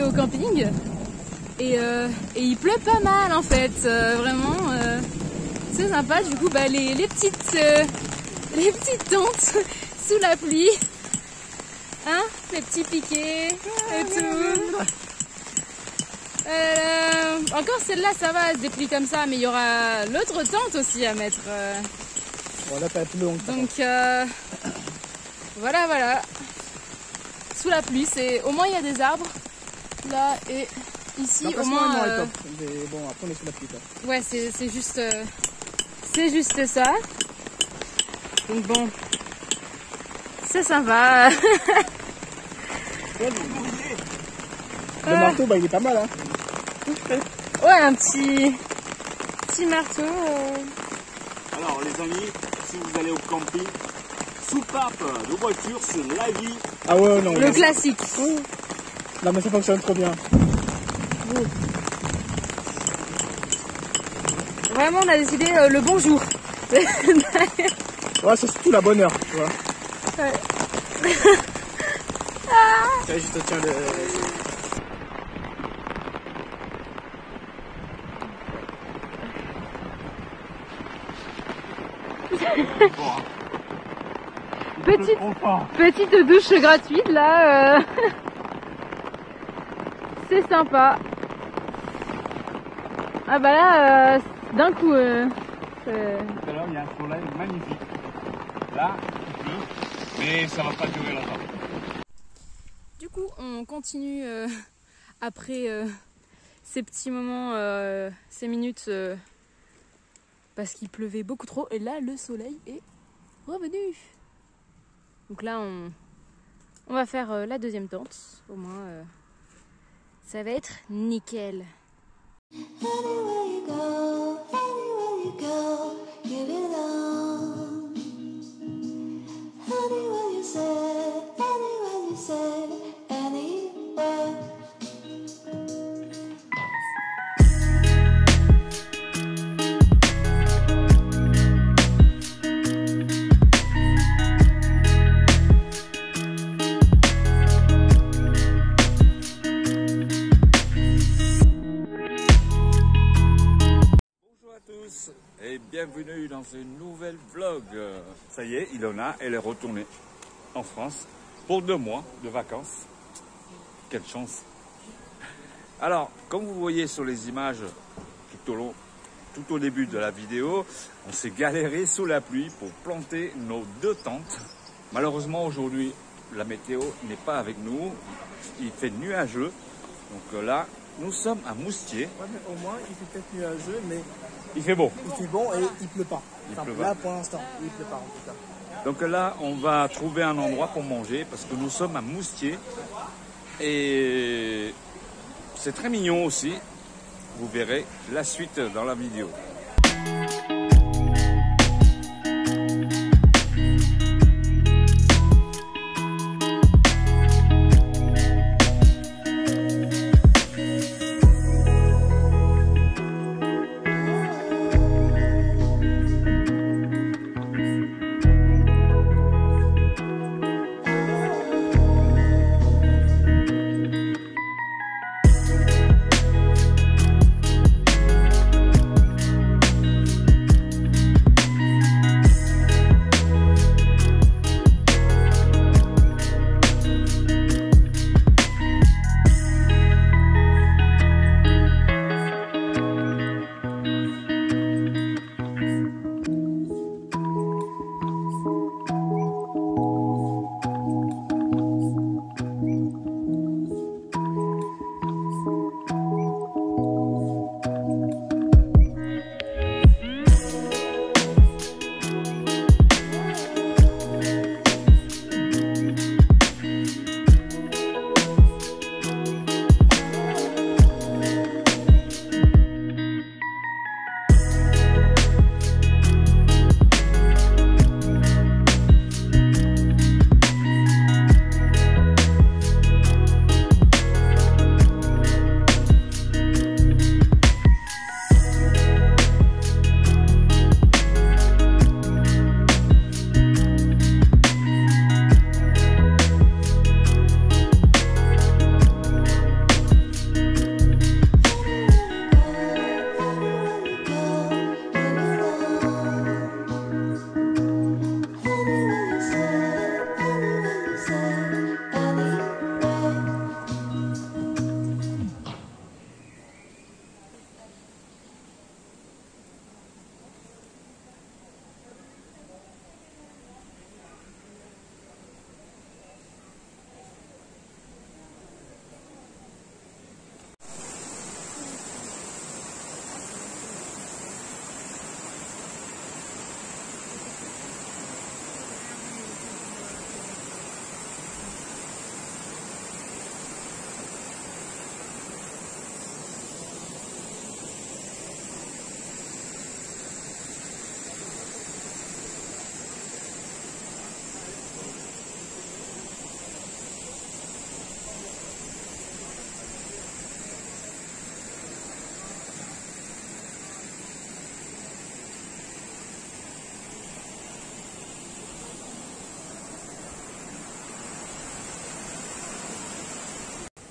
au camping et il pleut pas mal en fait, vraiment c'est sympa. Du coup bah, les petites tentes sous la pluie, hein, les petits piquets et tout. Encore celle-là ça va, elle se déplie comme ça, mais il y aura l'autre tente aussi à mettre. Bon, là, pas plus long. Donc voilà. Sous la pluie, au moins il y a des arbres là et ici au moins. Mais bon, après on est sous la pluie quoi. Ouais, c'est juste ça. Donc bon, c'est sympa. Le marteau, bah il est pas mal hein. Ouais, un petit marteau. Alors les amis, si vous allez au camping, soupape de voiture, c'est la vie. Ah ouais, non. Le classique. Non mais ça fonctionne trop bien. Vraiment, on a décidé le bonjour. Ouais, c'est surtout la bonne heure, tu vois. Ouais. Tiens, je te tiens le... Petite douche gratuite là. C'est sympa. Ah bah là, d'un coup. Tout à l'heure, il y a un soleil magnifique. Là, il pleut, mais ça va pas durer longtemps. Du coup, on continue après ces petits moments, ces minutes, parce qu'il pleuvait beaucoup trop. Et là, le soleil est revenu. Donc là, on va faire la deuxième tente. Au moins, ça va être nickel. Anywhere you go, give it all. Anywhere you say, anywhere. Et bienvenue dans ce nouvel vlog. Ça y est, Ilona, elle est retournée en France pour 2 mois de vacances. Quelle chance. Alors, comme vous voyez sur les images tout au début de la vidéo, on s'est galéré sous la pluie pour planter nos 2 tentes. Malheureusement, aujourd'hui, la météo n'est pas avec nous. Il fait nuageux. Donc là, nous sommes à Moustier. Ouais, mais au moins, il fait peut-être nuageux, mais... Il fait beau. Il fait bon et il pleut pas. Il pleut là, pas. pour l'instant, il pleut pas en tout cas. Donc là, on va trouver un endroit pour manger parce que nous sommes à Moustier. Et c'est très mignon aussi. Vous verrez la suite dans la vidéo.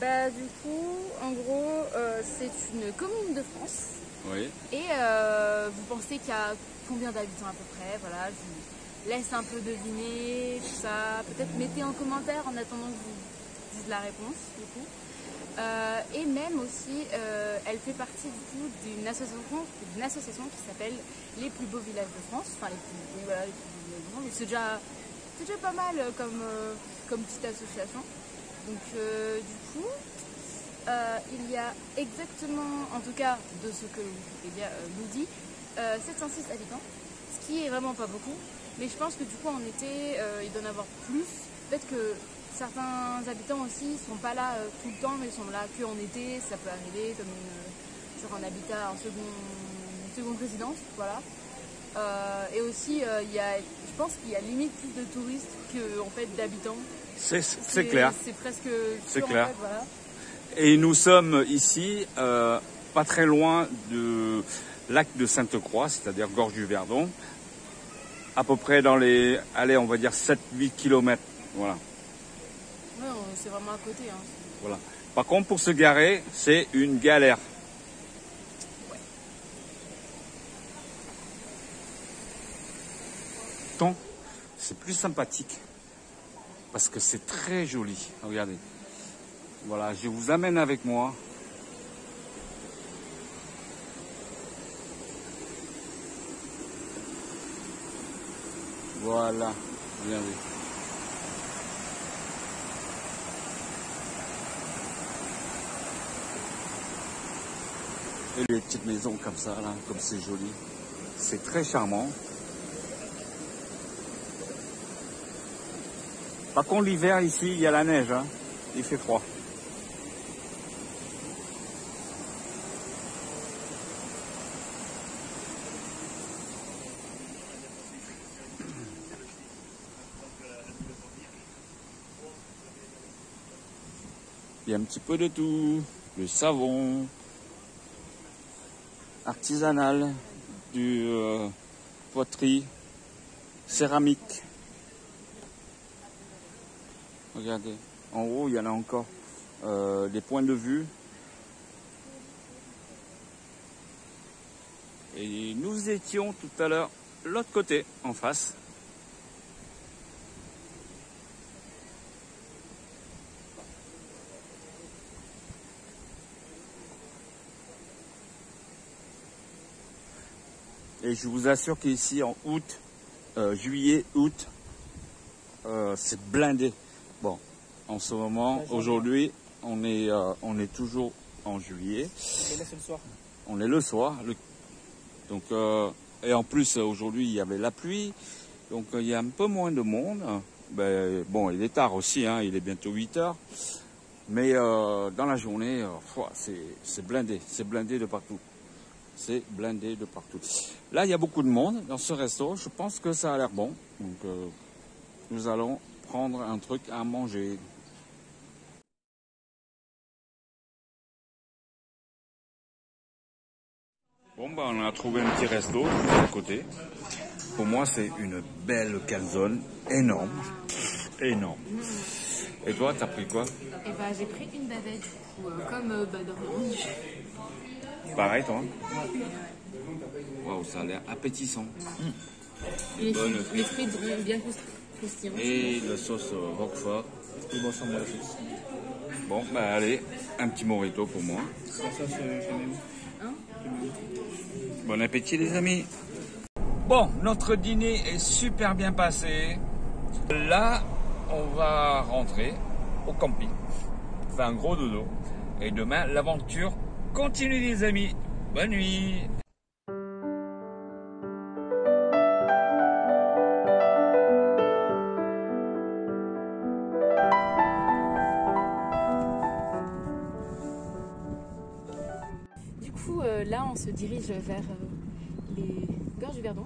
Bah du coup, en gros, c'est une commune de France. Oui. Et vous pensez qu'il y a combien d'habitants à peu près? Voilà, je vous laisse un peu deviner tout ça. Peut-être mettez en commentaire en attendant que je vous dise la réponse du coup. Et même aussi, elle fait partie du coup d'une association qui s'appelle Les plus beaux villages de France. Enfin, oui, voilà, les plus beaux villages de France. C'est déjà pas mal comme petite association. Donc du coup, il y a exactement, en tout cas de ce que Wikipédia nous dit, 706 habitants, ce qui est vraiment pas beaucoup. Mais je pense que du coup en été, il doit y en avoir plus. Peut-être que certains habitants aussi sont pas là tout le temps, mais sont là que en été. Ça peut arriver comme sur un habitat en seconde résidence, voilà. Et aussi, je pense qu'il y a limite plus de touristes que en fait d'habitants. C'est clair. C'est presque C'est sûr, clair. En fait, voilà. Et nous sommes ici, pas très loin du lac de Sainte-Croix, c'est-à-dire Gorge du Verdon, à peu près dans les, allez, on va dire 7-8 km. Voilà. Ouais, c'est vraiment à côté. Hein. Voilà. Par contre, pour se garer, c'est une galère. Ouais. Tant, c'est plus sympathique parce que c'est très joli. Regardez. Voilà, je vous amène avec moi. Voilà, regardez. Et les petites maisons comme ça, là, comme c'est joli. C'est très charmant. Par contre, l'hiver, ici, il y a la neige. Hein. Il fait froid. Il y a un petit peu de tout. Le savon, artisanal, du poterie, céramique. Regardez, en haut, il y en a encore des points de vue. Et nous étions tout à l'heure l'autre côté, en face. Et je vous assure qu'ici, en août, juillet, août, c'est blindé. Bon, en ce moment, aujourd'hui, on est toujours en juillet. Et là, c'est le soir. On est le soir. Donc, et en plus, aujourd'hui, il y avait la pluie. Donc, il y a un peu moins de monde. Ben, bon, il est tard aussi, hein, il est bientôt 8 heures. Mais dans la journée, c'est blindé. C'est blindé de partout. C'est blindé de partout. Là, il y a beaucoup de monde dans ce resto. Je pense que ça a l'air bon. Donc, nous allons prendre un truc à manger. Bon, bah, on a trouvé un petit resto à côté. Pour moi, c'est une belle calzone énorme. Énorme. Et toi, t'as pris quoi? Et bah, j'ai pris une bavette, du coup, comme dans Pareil, toi? Waouh, ça a l'air appétissant. les bonnes frites bien croustillantes. Et la sauce Roquefort. Et moi, sans moi, la sauce. Bon, bah allez, un petit morito pour moi. Ça, c'est même. Hein? Bon appétit les amis. Bon, notre dîner est super bien passé. Là, on va rentrer au camping. Faire un gros dodo. Et demain, l'aventure continue les amis. Bonne nuit. Du coup, là, on se dirige vers les Gorges du Verdon.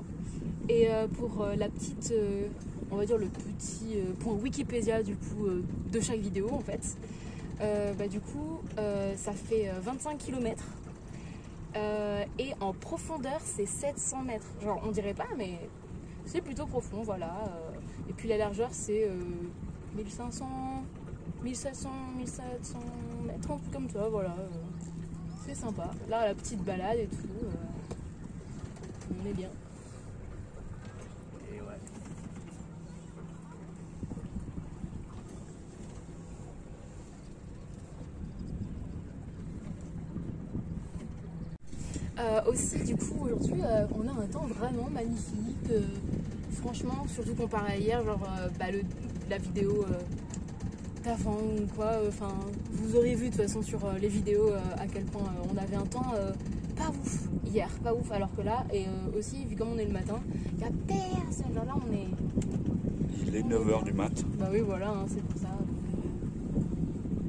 Et pour la petite, on va dire le petit point Wikipédia du coup de chaque vidéo en fait. Du coup, ça fait 25 km. Et en profondeur, c'est 700 mètres. Genre, on dirait pas, mais c'est plutôt profond, voilà. Et puis la largeur, c'est 1500, 1700, 1700 mètres. tranquille comme ça, voilà. C'est sympa. Là, la petite balade et tout, on est bien. Et ouais. Aussi, du coup, aujourd'hui, on a un temps vraiment magnifique. Franchement, surtout comparé à hier, genre la vidéo d'avant ou quoi. Enfin, vous aurez vu de toute façon sur les vidéos à quel point on avait un temps pas ouf hier, pas ouf. Alors que là, et aussi, vu comme on est le matin, il n'y a personne. Genre là, on est. Il est 9h du mat. Bah oui, voilà, hein, c'est pour ça.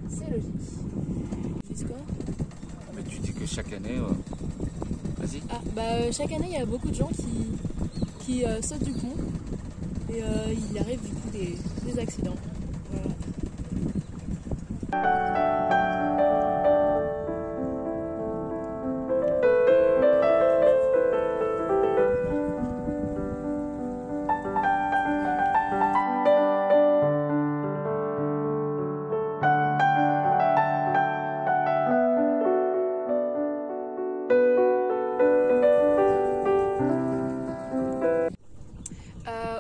C'est logique. Jusqu'à. Mais tu dis que chaque année. Vas-y. Ah, bah chaque année, il y a beaucoup de gens qui sautent du pont et il arrive du coup des accidents. Voilà.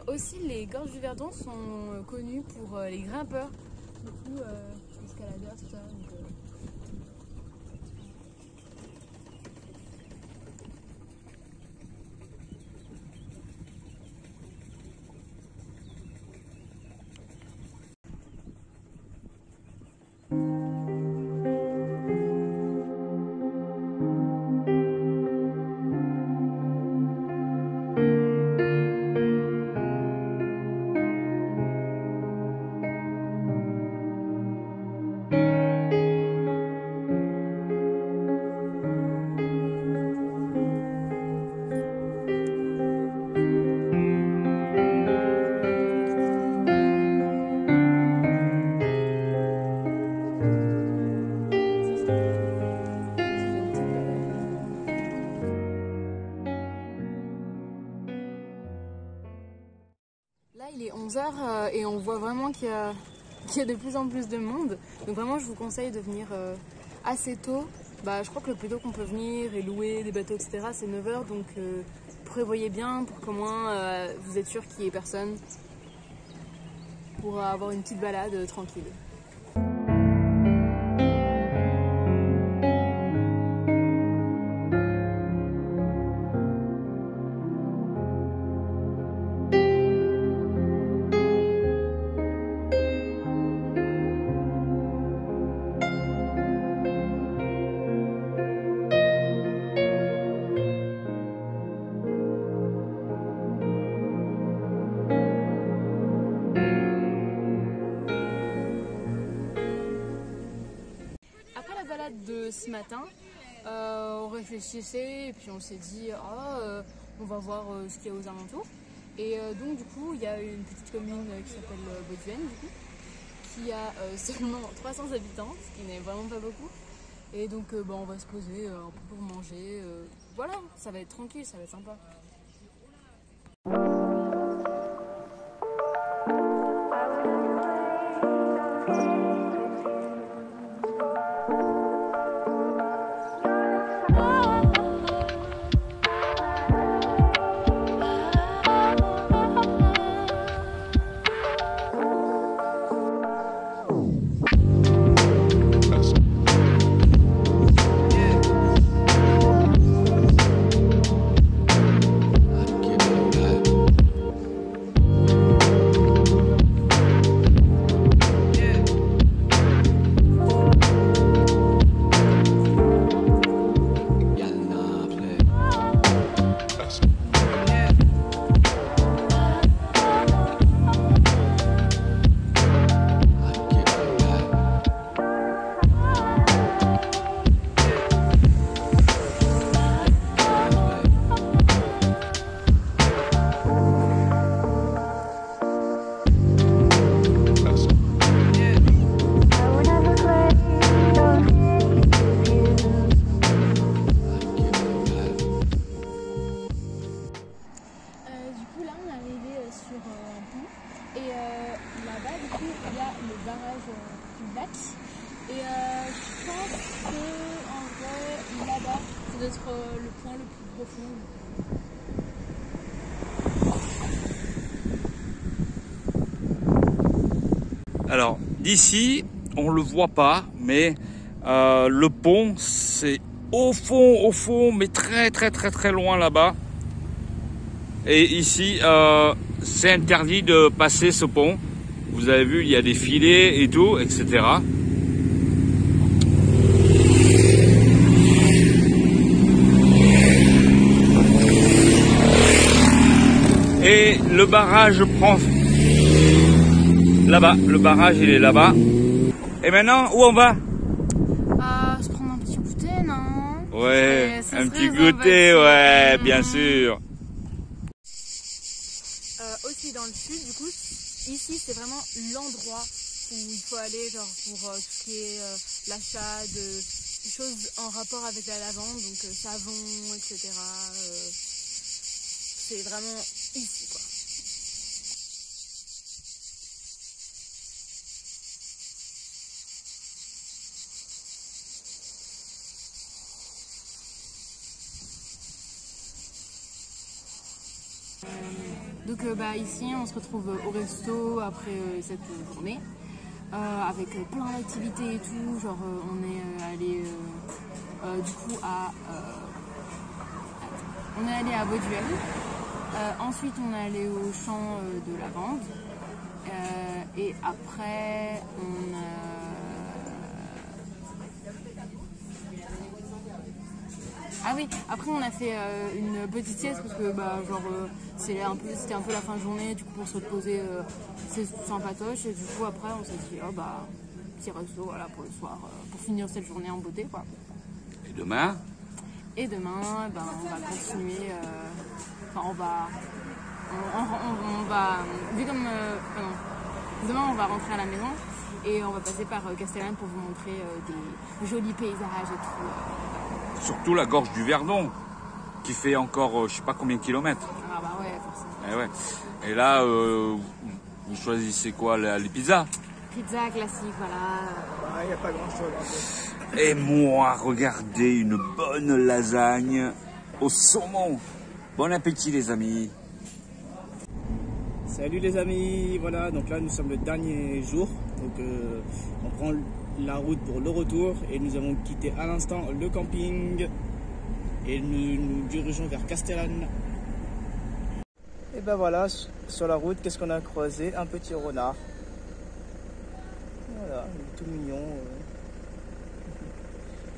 Aussi, les gorges du Verdon sont connues pour les grimpeurs, du coup, escaladeurs, tout ça. Donc, là, il est 11h et on voit vraiment qu'il y a de plus en plus de monde. Donc vraiment, je vous conseille de venir assez tôt. Bah, je crois que le plus tôt qu'on peut venir et louer des bateaux, etc., c'est 9h. Donc prévoyez bien pour qu'au moins vous êtes sûr qu'il n'y ait personne pour avoir une petite balade tranquille. De ce matin, on réfléchissait et puis on s'est dit on va voir ce qu'il y a aux alentours. Et donc du coup il y a une petite commune qui s'appelle Bauduenne, du coup, qui a seulement 300 habitants, ce qui n'est vraiment pas beaucoup. Et donc on va se poser un peu pour manger. Voilà, ça va être tranquille, ça va être sympa. Ça doit être le point le plus profond. Alors, d'ici, on le voit pas, mais le pont, c'est au fond, mais très loin là-bas. Et ici, c'est interdit de passer ce pont. Vous avez vu, il y a des filets et tout, etc. Et le barrage prend là-bas. Le barrage, il est là-bas. Et maintenant, où on va? Se prendre un petit goûter, non? Ouais, Ça un serait petit goûter, sympathique. ouais, bien sûr. Aussi dans le sud, du coup, ici c'est vraiment l'endroit où il faut aller, genre pour tout ce qui est l'achat de choses en rapport avec la lavande, donc savon, etc. C'est vraiment ici, quoi. Donc ici on se retrouve au resto après cette journée avec plein d'activités et tout, genre on est allé du coup à Bauduel, ensuite on est allé au champ de lavande et après on a... Ah oui, après on a fait une petite sieste parce que c'était un peu la fin de journée, du coup pour se reposer c'est sympatoche et du coup après on s'est dit petit resto voilà pour le soir pour finir cette journée en beauté, quoi. Et demain? Et demain on va continuer, demain on va rentrer à la maison et on va passer par Castellane pour vous montrer des jolis paysages et tout. Surtout la gorge du Verdon, qui fait encore je sais pas combien de kilomètres. Ah bah ouais, forcément. Et, ouais. Et là, vous choisissez quoi, les pizzas? Pizza classique, voilà. Il n'y a pas grand-chose. Et moi, regardez, une bonne lasagne au saumon. Bon appétit les amis. Salut les amis, voilà, donc là nous sommes le dernier jour. Donc on prend la route pour le retour et nous avons quitté à l'instant le camping et nous nous dirigeons vers Castellane. Et ben voilà, sur la route, qu'est-ce qu'on a croisé? Un petit renard. Voilà, il est tout mignon.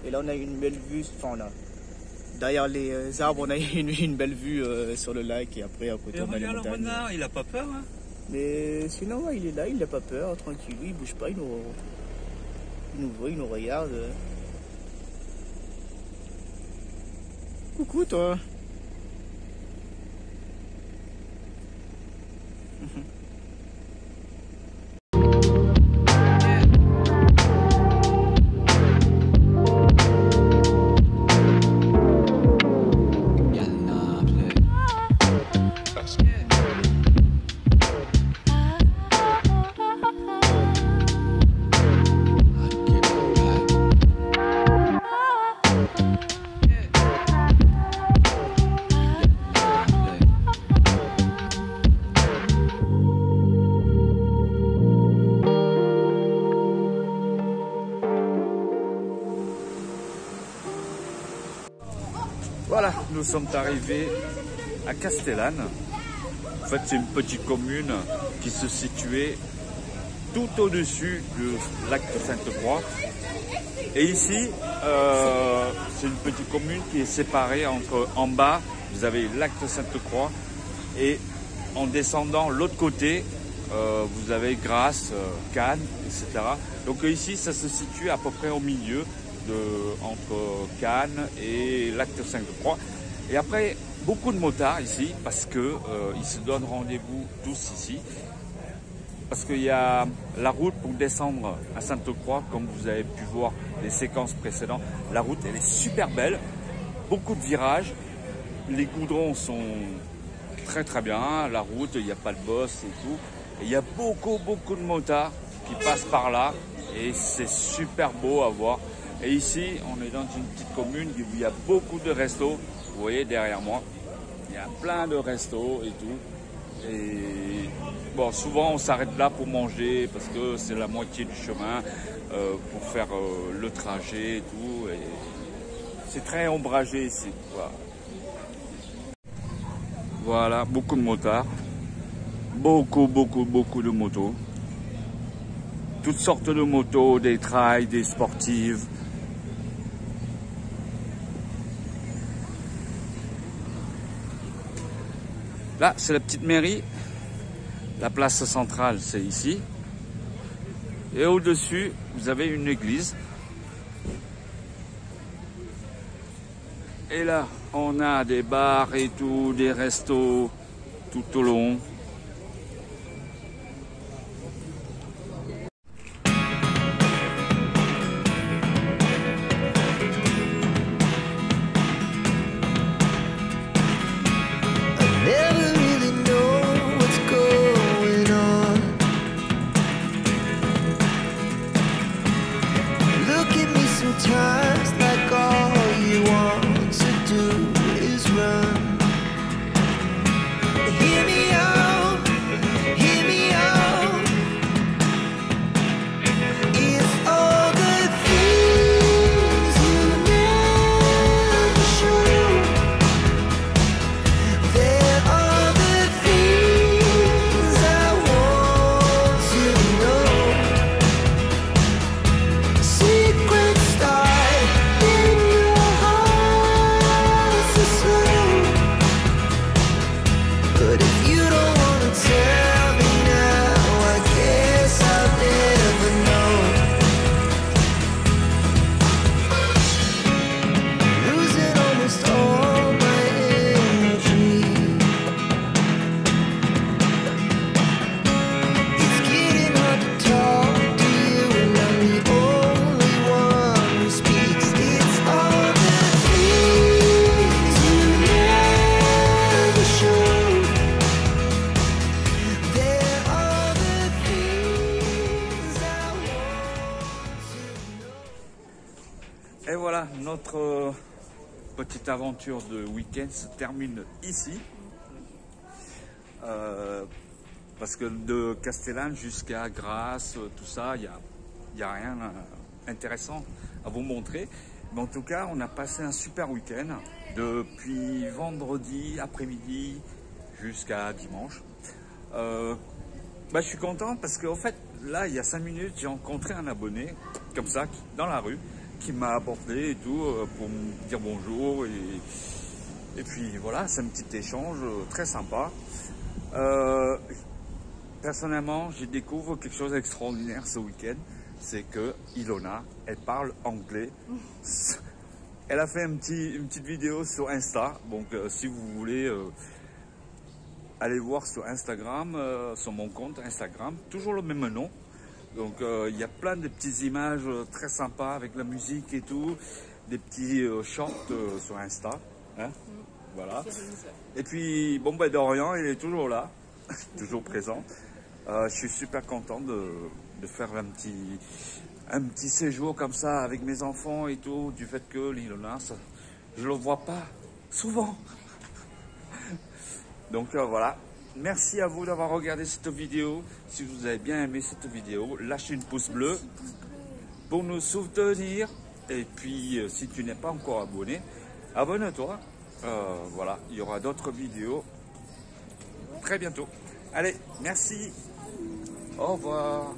Et là on a une belle vue, derrière les arbres on a une belle vue sur le lac et après à côté on a les montagnes. Renard, il a pas peur, hein? Mais sinon ouais, il est là, il n'a pas peur, tranquille, il bouge pas, il nous voit, il nous regarde. Coucou toi. Voilà, nous sommes arrivés à Castellane. En fait, c'est une petite commune qui se situait tout au-dessus du lac de Sainte-Croix. Et ici, c'est une petite commune qui est séparée entre, en bas, vous avez le lac de Sainte-Croix et en descendant l'autre côté, vous avez Grasse, Cannes, etc. Donc ici, ça se situe à peu près au milieu entre Cannes et lac de Sainte-Croix. Et après, beaucoup de motards ici parce que ils se donnent rendez-vous tous ici. Parce qu'il y a la route pour descendre à Sainte-Croix, comme vous avez pu voir les séquences précédentes. La route, elle est super belle, beaucoup de virages, les goudrons sont très très bien, la route, il n'y a pas de bosse et tout. Et il y a beaucoup de motards qui passent par là et c'est super beau à voir. Et ici, on est dans une petite commune où il y a beaucoup de restos. Vous voyez derrière moi, il y a plein de restos et tout. Et bon, souvent on s'arrête là pour manger parce que c'est la moitié du chemin pour faire le trajet et tout. Et c'est très ombragé ici. Voilà. Voilà, beaucoup de motards. Beaucoup de motos. Toutes sortes de motos, des trails, des sportives. Là, c'est la petite mairie. La place centrale, c'est ici. Et au-dessus, vous avez une église. Et là, on a des bars et tout, des restos tout au long. Sometimes like all you want to do is run. Hear me out, hear me out. It's all the things you never show. There are the things I want to know. Secrets but if you don't wanna tell me now, I guess I'll never know. Losing almost all my energy. It's getting hard to talk to you, and I'm the only one who speaks. It's all the things you never show. Et voilà, notre petite aventure de week-end se termine ici. Parce que de Castellane jusqu'à Grasse, tout ça, il n'y a rien d'intéressant à vous montrer. Mais en tout cas, on a passé un super week-end depuis vendredi après-midi jusqu'à dimanche. Je suis content parce qu'en fait, là, il y a 5 minutes, j'ai rencontré un abonné, comme ça, dans la rue, qui m'a apporté et tout, pour me dire bonjour. Et puis voilà, c'est un petit échange très sympa. Personnellement, j'ai découvert quelque chose d'extraordinaire ce week-end. C'est que Ilona, elle parle anglais. Elle a fait une petite vidéo sur Insta. Donc si vous voulez... allez voir sur Instagram, sur mon compte Instagram, toujours le même nom. Donc il y a plein de petites images très sympas avec la musique et tout, des petits shorts sur Insta, hein, voilà. Et puis Dorian, il est toujours là, toujours présent. Je suis super content de faire un petit séjour comme ça avec mes enfants et tout, du fait que l'Ilona, je le vois pas souvent. Donc voilà, merci à vous d'avoir regardé cette vidéo. Si vous avez bien aimé cette vidéo, lâchez une pouce bleu pour nous soutenir. Et puis, si tu n'es pas encore abonné, abonne-toi. Voilà, il y aura d'autres vidéos très bientôt. Allez, merci. Au revoir.